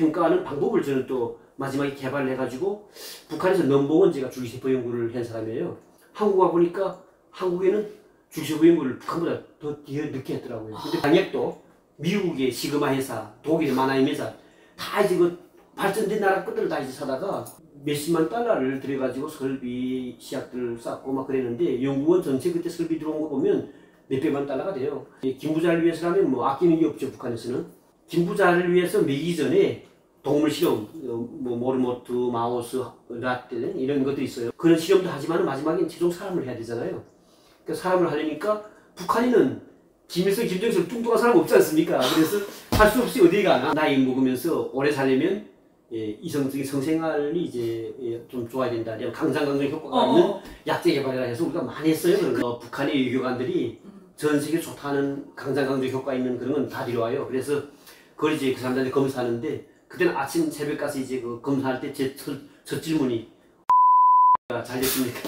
평가하는 방법을 저는 또 마지막에 개발을 해가지고 북한에서 넘버원제가 줄기세포 연구를 한 사람이에요. 한국 와보니까 한국에는 줄기세포 연구를 북한보다 더 뒤에 늦게 했더라고요. 근데 방역도 미국의 시그마 회사, 독일의 마나임 회사 다 이제 그 발전된 나라 것들을 다 이제 사다가 몇십만 달러를 들여가지고 설비 시약들을 쌓고 막 그랬는데 연구원 전체 그때 설비 들어온 거 보면 몇백만 달러가 돼요. 김부자를 위해서라면 뭐 아끼는 게 없죠, 북한에서는. 김부자를 위해서 매기 전에 동물 실험, 뭐 모르모트, 마우스, 라떼 이런 것도 있어요. 그런 실험도 하지만 마지막엔 최종 사람을 해야 되잖아요. 그러니까 사람을 하려니까 북한에는 김일성, 김정일 뚱뚱한 사람 없지 않습니까? 그래서 할 수 없이 어디 가나 나이 먹으면서 오래 살려면 이성적인 성생활이 이제 좀 좋아야 된다. 강장강정 효과가 있는 약제 개발이라 해서 우리가 많이 했어요. 북한의 외교관들이 전 세계 좋다는 강장강정 효과 있는 그런 건 다 데려와요. 그래서 그걸 이제 그 사람들한테 검사하는데 그때는 아침 새벽 가서 이제 그 검사할 때 제 첫 질문이 잘 됐습니까?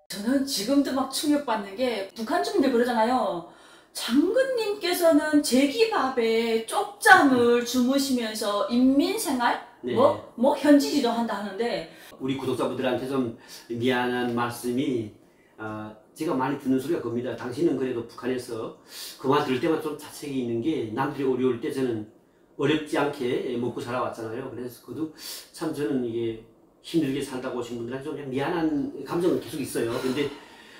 저는 지금도 막 충격받는 게 북한 주민들 그러잖아요. 장군님께서는 제기밥에 쪽잠을 주무시면서 인민생활? 네. 뭐 현지 지도한다 하는데 우리 구독자분들한테 좀 미안한 말씀이 제가 많이 듣는 소리가 겁니다. 당신은 그래도 북한에서 그 말 들을 때마다 좀 자책이 있는 게 남들이 어려울 때 저는 어렵지 않게 먹고 살아왔잖아요. 그래서 그것도 참 저는 이게 힘들게 살다가 오신 분들한테 좀 미안한 감정은 계속 있어요. 근데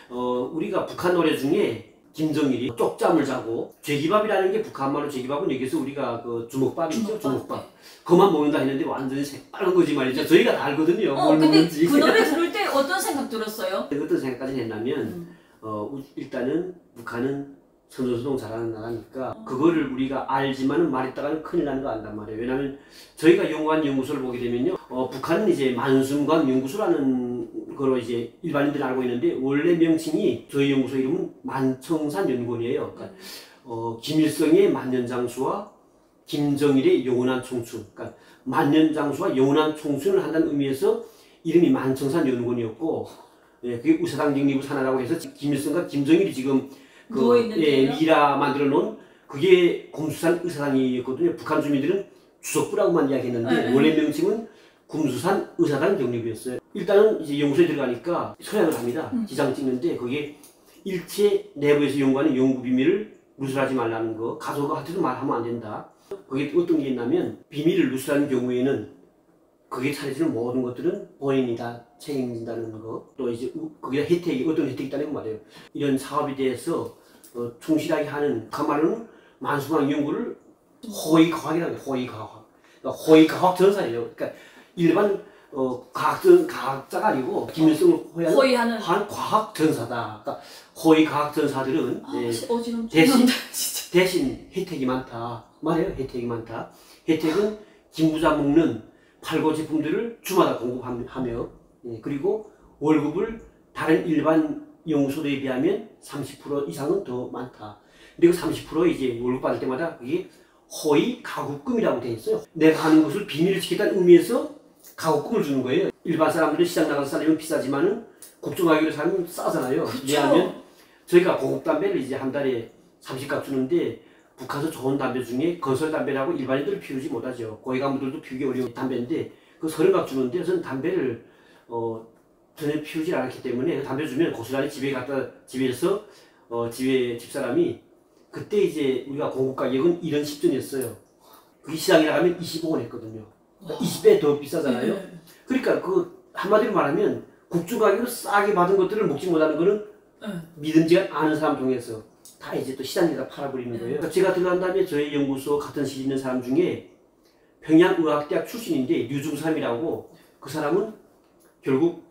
우리가 북한 노래 중에 김정일이 쪽잠을 자고 죄기밥이라는 게 북한말로 죄기밥은 여기서 우리가 그 주먹밥이죠. 주먹밥. 그만 먹는다 했는데 완전히 새빨간 거지 말이죠. 저희가 다 알거든요. 뭘 근데 먹는지. 그 노래 들을 때 어떤 생각 들었어요? 어떤 생각까지 했냐면 일단은 북한은 선전수동 잘하는 나라니까 그거를 우리가 알지만은 말했다가는 큰일 나는 거 안단 말이에요. 왜냐하면 저희가 연구한 연구소를 보게 되면요, 북한은 이제 만순관 연구소라는 거로 이제 일반인들이 알고 있는데 원래 명칭이 저희 연구소 이름은 만청산 연구원이에요. 그러니까 김일성의 만년장수와 김정일의 영원한 청춘, 그러니까 만년장수와 영원한 청춘을 한다는 의미에서 이름이 만청산 연구원이었고, 그게 의사당 영리부 산하라고 해서 김일성과 김정일이 지금 미라 만들어 놓은 그게 곰수산 의사당이었거든요. 북한 주민들은 주석부라고만 이야기했는데 원래 명칭은 곰수산 의사당 격리부였어요. 일단은 이제 연구소에 들어가니까 서약을 합니다. 지장 찍는데 거기에 일체 내부에서 연구하는 연구 비밀을 누설하지 말라는 거, 가족한테도 말하면 안 된다. 거기에 어떤 게 있냐면 비밀을 누설하는 경우에는 거기에 차려지는 모든 것들은 본인이 다 책임진다는 거, 또 이제 거기다 혜택이 어떤 혜택이 있다는 거 말이에요. 이런 사업에 대해서 충실하게 하는 그 말은 만수광 연구를 호의과학이라고 해요. 호의과학. 그러니까 호의과학 전사예요. 그러니까 일반 과학자가 아니고 김일성을 호의하는 과학 전사다. 그러니까 호의과학 전사들은 대신 혜택이 많다. 말해요. 혜택이 많다. 혜택은 김부자 먹는 팔고 제품들을 주마다 공급하며 그리고 월급을 다른 일반 연구소들에 비하면 30% 이상은 더 많다. 그리고 30% 이제 월급 받을 때마다 그게 호의 가급금이라고 되어 있어요. 내가 하는 것을 비밀을 지켰다는 의미에서 가급금을 주는 거예요. 일반 사람들은 시장 나가서 살려면 비싸지만은 국정가격으로 살면 싸잖아요. 왜냐하면 저희가 고급 담배를 이제 한 달에 30값 주는데 북한에서 좋은 담배 중에 건설 담배라고 일반인들을 피우지 못하죠. 고위 간부들도 피우기 어려운 담배인데 그 30값 주는데 저는 담배를 전혀 피우지 않았기 때문에 그 담배 주면 고스란히 집에서 집에 집사람이 그때 이제 우리가 공급 가격은 1원 10전이었어요. 그게 시장에 나가면 25원 했거든요. 그러니까 20배 더 비싸잖아요. 그러니까 그 한마디로 말하면 국주 가격으로 싸게 받은 것들을 먹지 못하는 거는 믿음직한 아는 사람 중에서 다 이제 또 시장에다 팔아버리는 거예요. 그러니까 제가 들어간 다음에 저희 연구소 같은 시기 있는 사람 중에 평양의학대학 출신인데 류중삼이라고 그 사람은 결국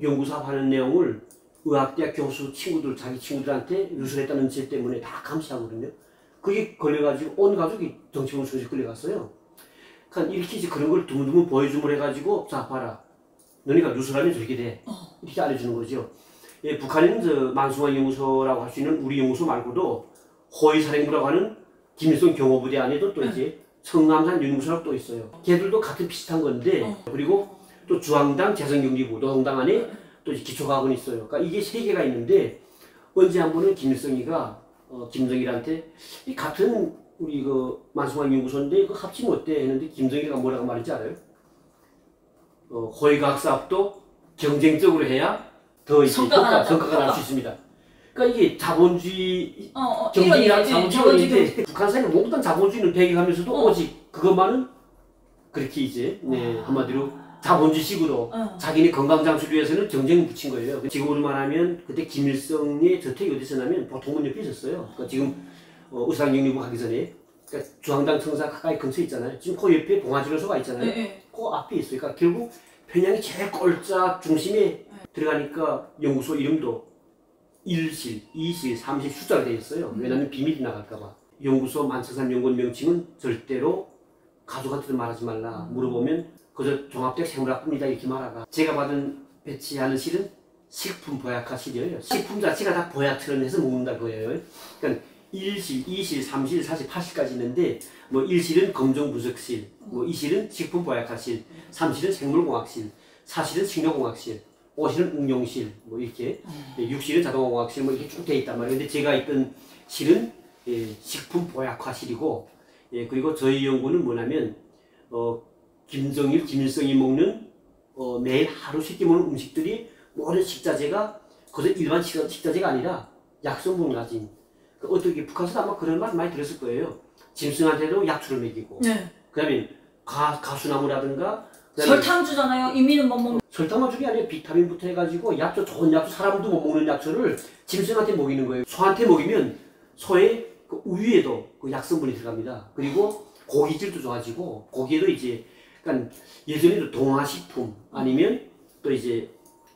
연구사 하는 내용을 의학대학 교수 친구들, 자기 친구들한테 누설했다는 죄 때문에 다 감시하거든요. 그게 걸려가지고 온 가족이 정치범 소식 끌려갔어요. 그러니까 이렇게 이제 그런 걸 드문드문 보여줌을 해가지고 자 봐라. 너네가 누설하면 저렇게 돼. 이렇게 알려주는 거죠. 예, 북한에는 저 만수광 연구소라고 할 수 있는 우리 연구소 말고도 호위사령부라고 하는 김일성 경호부대 안에도 또 이제 청남산 연구소라고 또 있어요. 걔들도 같은 비슷한 건데 그리고 또 중앙당 재성경기부 노동당 안에 또 기초과학원이 있어요. 그러니까 이게 세 개가 있는데 언제 한 번은 김일성이가 김정일한테 이 같은 우리 그 만성학 연구소인데 그 합치면 어때 했는데 김정일이가 뭐라고 말인지 알아요? 호의과학사업도 경쟁적으로 해야 더 이제 성과가 날 수 있습니다. 그러니까 이게 자본주의 경쟁이랑 자본주의인데 북한 사회는 몽땅 자본주의를 배경하면서도 오직 그것만은 그렇게 이제 한마디로 자본주의식으로 자기네 건강장수를 위해서는 경쟁을 붙인 거예요. 지금으로 말하면 그때 김일성의 저택이 어디서 나면 보통문 옆에 있었어요. 그러니까 지금 의상영리부 가기 전에 그러니까 중앙당 청사 가까이 근처에 있잖아요. 지금 그 옆에 봉화지로서가 있잖아요. 그 앞에 있어요. 그러니까 결국 평양이 제일 꼴짝 중심에 들어가니까 연구소 이름도 1실, 2실, 3실 숫자가 되어 있어요. 왜냐하면 비밀이 나갈까봐. 연구소 만성산 연구원 명칭은 절대로 가족한테도 말하지 말라. 물어보면 그저 종합적 생물학부입니다 이렇게 말하가. 제가 받은 배치하는 실은 식품 보약화 실이에요. 식품 자체가 다 보약처럼 해서 먹는다 거예요. 그러니까 1실, 2실, 3실, 4실, 8실까지 있는데 뭐 1실은 검정분석실, 뭐 2실은 식품 보약화실, 3실은 생물공학실, 4실은 식료공학실, 5실은 응용실, 뭐 이렇게 6실은 자동화공학실 뭐 이렇게 쭉 되어 있단 말이에요. 근데 제가 있던 실은 식품 보약화실이고 그리고 저희 연구는 뭐냐면 김정일, 김일성이 먹는 매일 하루 세끼 먹는 음식들이 모든 식자재가 그저 일반 식자재가 아니라 약성분을 가진 어떻게 북한에서 아마 그런 말 많이 들었을 거예요. 짐승한테도 약초를 먹이고 그다음에 가수나무라든가 설탕 주잖아요. 이미는 못 먹는. 설탕만 주는 게 아니라 비타민부터 해가지고 약초, 좋은 약초, 사람도 못 먹는 약초를 짐승한테 먹이는 거예요. 소한테 먹이면 소의 그 우유에도 그 약성분이 들어갑니다. 그리고 고기질도 좋아지고 고기에도 이제 그러니까 예전에도 동화식품 아니면 또 이제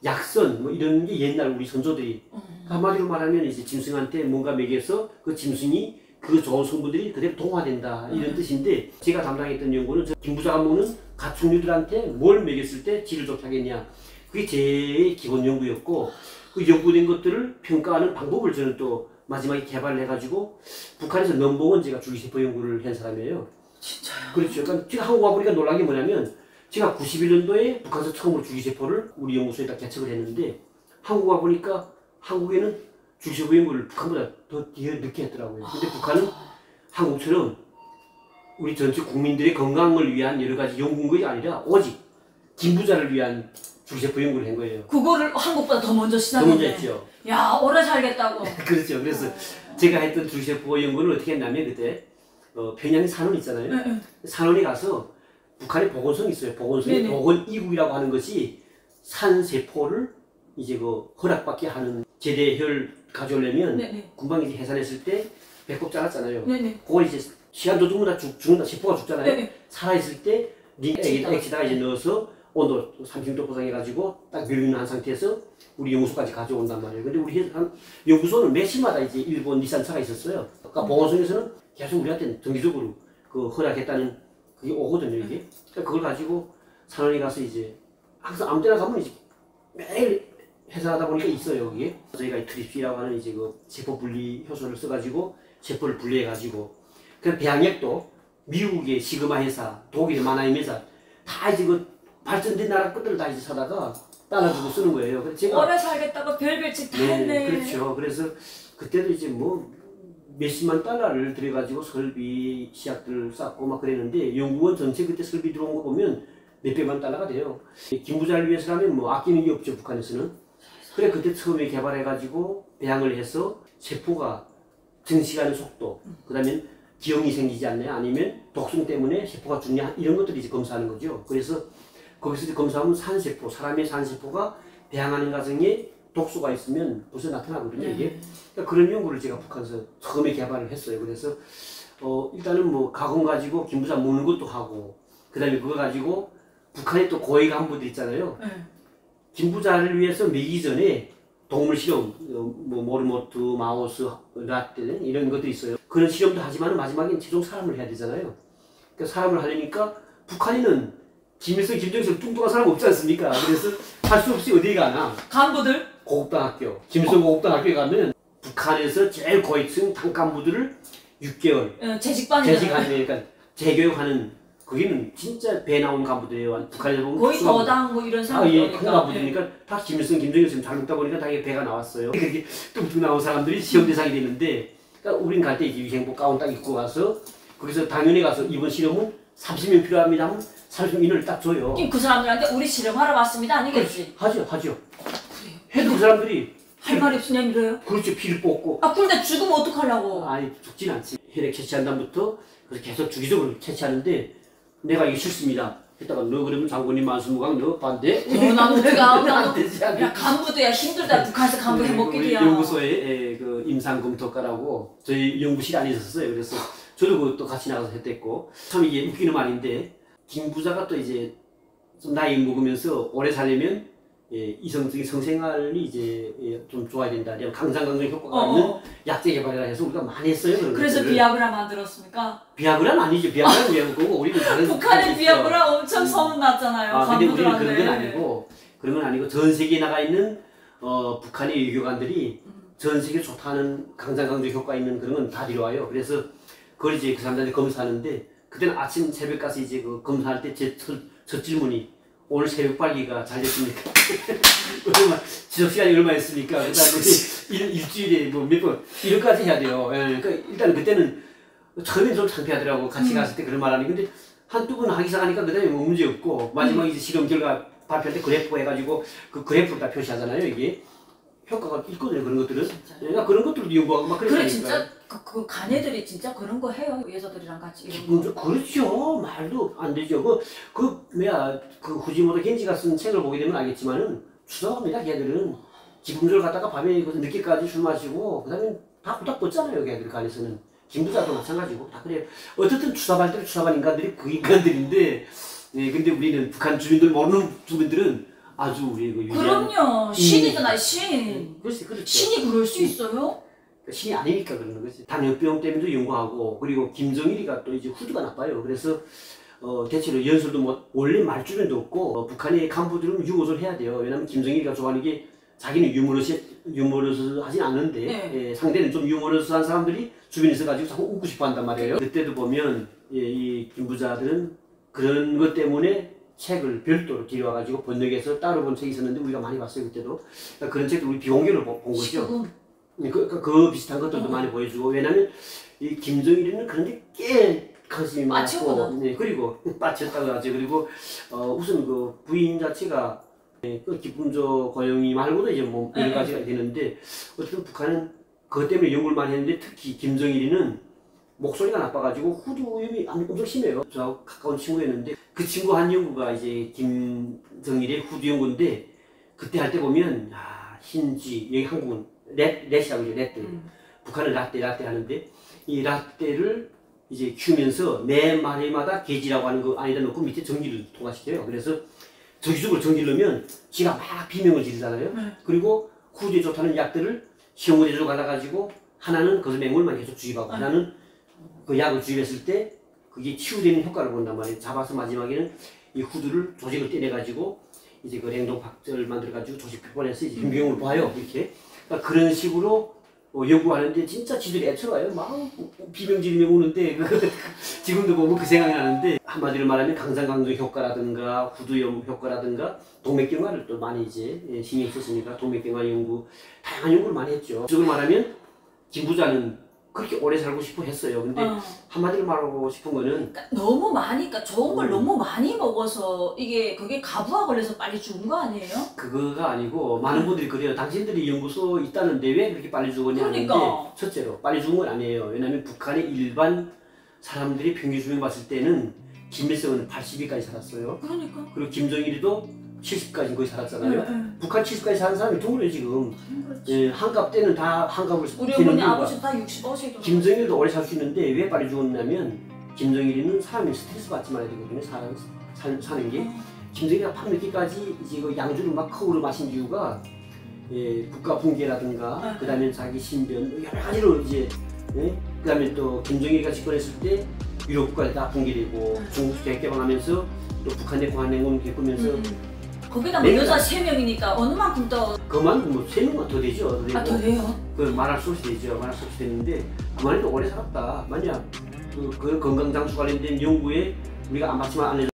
약선 뭐 이런 게 옛날 우리 선조들이 한마디로 말하면 이제 짐승한테 뭔가 먹여서 그 짐승이 그 좋은 성분들이 그대로 동화된다 이런 뜻인데 제가 담당했던 연구는 김부자가 먹는 가축류들한테 뭘 먹였을 때 질을 좋게 하겠냐 그게 제 기본 연구였고 그 연구된 것들을 평가하는 방법을 저는 또 마지막에 개발을 해가지고 북한에서 넘버원 제가 줄기세포 연구를 한 사람이에요. 진짜요? 그렇죠. 그러니까 제가 한국 와보니까 놀란 게 뭐냐면 제가 91년도에 북한에서 처음으로 줄기세포를 우리 연구소에다 개척을 했는데 한국 와보니까 한국에는 줄기세포 연구를 북한보다 더 늦게 했더라고요. 근데 북한은 한국처럼 우리 전체 국민들의 건강을 위한 여러 가지 연구가 아니라 오직 김부자를 위한 줄기세포 연구를 한 거예요. 그거를 한국보다 더 먼저 더 시작했네. 먼저 했죠. 야, 오래 살겠다고. 그렇죠. 그래서 제가 했던 줄기세포 연구를 어떻게 했냐면 그때 평양에 산원 있잖아요. 산원에 가서 북한에 보건성이 있어요. 보건성이 보건이국이라고 하는 것이 산세포를 이제 그 허락받게 하는 제대혈 가져오려면 금방 이제 해산했을 때 배꼽 잘랐잖아요. 그걸 이제 시간 도중마다 죽는다. 세포가 죽잖아요. 살아있을 때 액체에다가 이제 넣어서 온도 30도 포장해가지고 딱 밀리는 한 상태에서 우리 연구소까지 가져온단 말이에요. 근데 우리 연구소는 매 시마다 이제 일본 니산차가 있었어요. 그러니까 보건성에서는 계속 우리한테 정기적으로 그 허락했다는 그게 오거든요, 이게. 그러니까 그걸 가지고 산원에 가서 이제 항상 아무 때나 가면 이제 매일 해산하다 보니까 있어요, 여기에. 저희가 트립시라고 하는 이제 그 세포 분리 효소를 써가지고 세포를 분리해가지고 그 배양액도 미국의 시그마 회사, 독일의 마나임 회사 다 이제 그 발전된 나라 것들을 다 이제 사다가 따라주고 쓰는 거예요. 그래서 제가 오래 살겠다고 별별 짓 다 했네. 그렇죠. 그래서 그때도 이제 뭐 몇십만 달러를 들여가지고 설비 시약들을 쌓고 막 그랬는데 연구원 전체 그때 설비 들어온 거 보면 몇백만 달러가 돼요. 김부자를 위해서라면 뭐 아끼는 게 없죠, 북한에서는. 그래 그때 처음에 개발해가지고 배양을 해서 세포가 증식하는 속도, 그 다음에 기형이 생기지 않냐, 아니면 독성 때문에 세포가 죽냐, 이런 것들을 이제 검사하는 거죠. 그래서 거기서 이제 검사하면 산세포, 사람의 산세포가 배양하는 과정에 독소가 있으면 벌써 나타나거든요, 이게. 그러니까 그런 연구를 제가 북한에서 처음에 개발을 했어요. 그래서 일단은 뭐 가공 가지고 김부자 먹는 것도 하고, 그 다음에 그거 가지고 북한에 또 고위 간부들 있잖아요. 김부자를 위해서 먹이기 전에 동물 실험, 뭐 모르모트, 마우스, 라떼 이런 것도 있어요. 그런 실험도 하지만 마지막엔 최종 사람을 해야 되잖아요. 그러니까 사람을 하려니까 북한에는 김일성, 김정일처럼 뚱뚱한 사람 없지 않습니까? 그래서 할 수 없이 어디에 가나? 간부들? 고급당학교. 김일성 고급당학교에 가면 북한에서 제일 고위층 당간부들을 6개월 재직하는 그러니까 재교육하는 거기는 진짜 배 나온 간부들이에요. 북한에서 보면 거의 거당 뭐 이런 사람들. 예, 큰 간부들이니까 다 김일성, 김정일 지금 잘 먹다 보니까 다 배가 나왔어요. 그렇게 뚱뚱 나온 사람들이 시험 대상이 되는데 그러니까 우린 갈 때 이제 위생복 가운 딱 입고 가서 거기서 당연히 가서 이번 실험은 30명 필요합니다 하면 30인을 딱 줘요. 그 사람들한테 우리 실험하러 왔습니다 아니겠지? 하죠. 그래요. 해도 그 사람들이 할 말이 없으냐 이래요? 그렇죠. 피를 뽑고. 근데 죽으면 어떡하려고? 아니 죽진 않지. 혈액 채취한 다음부터 그래서 계속 주기적으로 채취하는데 내가 이게 싫습니다. 했다가 너 그러면 장군님 만수무강 너 반대? 나는 우리가 안 되지 않니? 야 간부도 야 힘들다 북한에서 간부 해먹기야. 우리 연구소에 그 임상검토과라고 저희 연구실 안에 있었어요. 그래서 저도 그것도 같이 나가서 했댔고 참 이게 웃기는 말인데 김 부자가 또 이제 좀 나이 먹으면서 오래 살려면 이성적인 성생활이 이제 좀 좋아야 된다. 강장강정 효과가 있는 약제 개발이라 해서 우리가 많이 했어요. 그래서 것들을. 비아그라 만들었습니까? 비아그라는 아니죠. 비아그라는 왜 그거고 우리는 다른 북한의 비아그라 엄청 소문났잖아요. 근데 우리는 그런 간부들한테. 그런 건 아니고 전 세계에 나가 있는 북한의 외교관들이 전 세계 좋다는 강장강정 효과 있는 그런 건 다 데려와요. 그래서 그걸 이제 그 사람들한테 검사하는데 그때는 아침 새벽 가서 이제 그 검사할 때 제 첫 질문이 오늘 새벽 발기가 잘 됐습니까? 그러면 지속 시간이 얼마 있습니까? 그다음에 일주일에 뭐 몇 번 이런까지 해야 돼요. 그러니까 일단 그때는 처음엔 좀 창피하더라고. 같이 갔을 때 그런 말하니 근데 한두 번 하기 시작하니까 그다음에 뭐 문제 없고 마지막에 이제 실험 결과 발표할 때 그래프 해가지고 그 그래프를 다 표시하잖아요. 이게 효과가 있거든요. 그런 것들은. 그러니까 그런 것들도 연구하고 막 그래 그러니까. 진짜 그 간애들이 진짜 그런 거 해요. 의사들이랑 같이 이런 거. 그렇죠. 말도 안 되죠. 그 후지모토 겐지가 쓴 책을 보게 되면 알겠지만은 추잡합니다. 걔들은 기분들 갖다가 밤에 늦게까지 술 마시고 그다음에 다 후딱 뻗잖아요. 걔들 간에서는. 김부자도 마찬가지고 다 그래요. 어쨌든 추잡할 때는 추잡한 인간들이 그 인간들인데, 근데 우리는 북한 주민들 모르는 주민들은 아주 우리 그 유리한. 그럼요. 신이잖아요. 신. 그렇죠. 신이 그럴 수 있어요? 신이 아니니까 그러는 거지. 당뇨병 때문에도 연구하고 그리고 김정일이가 또 이제 후두가 나빠요. 그래서 대체로 연설도 뭐 원래 말주변도 없고 북한의 간부들은 유머를 해야 돼요. 왜냐면 김정일이가 좋아하는 게 자기는 유머러스 하진 않는데 네. 상대는 좀 유머러스한 사람들이 주변에 있어가지고 자꾸 웃고 싶어 한단 말이에요. 그때도 보면 이 김부자들은 그런 것 때문에 책을 별도로 들여와가지고 번역해서 따로 본 책이 있었는데 우리가 많이 봤어요. 그때도. 그러니까 그런 책도 우리 비공개로 본 거죠. 그 비슷한 것들도 많이 보여주고 왜냐면 이 김정일이는 그런데 꽤 관심이 많았고 그리고 빠졌다고 하죠. 그리고 우선 그 부인 자체가 그 기쁨조 고영이 말고도 이제 뭐 여러 가지가 되는데 어쨌든 북한은 그것 때문에 연구를 많이 했는데 특히 김정일이는 목소리가 나빠가지고 후두염이 엄청 심해요. 저하고 가까운 친구였는데 그 친구 한 연구가 이제 김정일의 후두 연구인데 그때 할 때 보면 흰쥐 여기 한국은 렛이라고 그러죠. 렛들. 북한은 라떼 하는데 이 라떼를 이제 키우면서 매 마리마다 게지라고 하는 거 안에다 넣고 밑에 전기를 통과시켜요. 그래서 저기적으로 전기를 넣으면 지가 막 비명을 지르잖아요. 그리고 후두에 좋다는 약들을 시험원에서 갈아가지고 하나는 거기서 맹물만 계속 주입하고 하나는 그 약을 주입했을 때 그게 치유되는 효과를 본단 말이에요. 잡아서 마지막에는 이 후두를 조직을 떼내가지고 이제 그 냉동 박절 만들어가지고 조직 표본에서 이제 임경을 봐요. 이렇게. 그러니까 그런 식으로 연구하는데 진짜 지들이 애처가요. 막 비명 지르며 우는데 지금도 보면 그 생각이 나는데 한마디로 말하면 강장강정 효과라든가 후두염 효과라든가 동맥경화를 또 많이 이제 신경 썼으니까 동맥경화 연구 다양한 연구를 많이 했죠. 지금 말하면 김부자는 그렇게 오래 살고 싶어 했어요. 근데 한마디로 말하고 싶은 거는 그러니까 너무 많이, 그러니까 좋은 걸 너무 많이 먹어서 그게 가부화 걸려서 빨리 죽은 거 아니에요? 그거가 아니고 많은 분들이 그래요. 당신들이 연구소 있다는데 왜 그렇게 빨리 죽었냐 하는데 첫째로 빨리 죽은 건 아니에요. 왜냐하면 북한의 일반 사람들이 평균 수명 봤을 때는 김일성은 80일까지 살았어요. 그러니까. 그리고 김정일이도 70까지 거의 살았잖아요. 북한 70까지 사는 사람이 드물어요 지금. 한갑 때는 다 한갑을 우리 어머니 아버지 다 60, 김정일도 오래 살 수 있는데 왜 빨리 죽었냐면 김정일이는 사람이 스트레스 받지 말아야 되거든요. 사는 게. 김정일이가 밤늦게까지 이제 그 양주를 막 커으로 마신 이유가 국가 붕괴라든가 그다음에 자기 신변 여러 가지로 이제 그다음에 또 김정일이가 집권했을 때 유럽 국가들 다 붕괴되고 중국 개개방하면서 또 북한의 관행을 겪으면서 거기다 뭐 여자 3명이니까 어느 만큼 더 그만 뭐 3명만 더 되죠. 더 돼요? 그 말할 수 없이 되죠. 말할 수 없이 되는데 그만해도 오래 살았다. 만약 그 건강장수 관련된 연구에 우리가 아마추어 안 해줘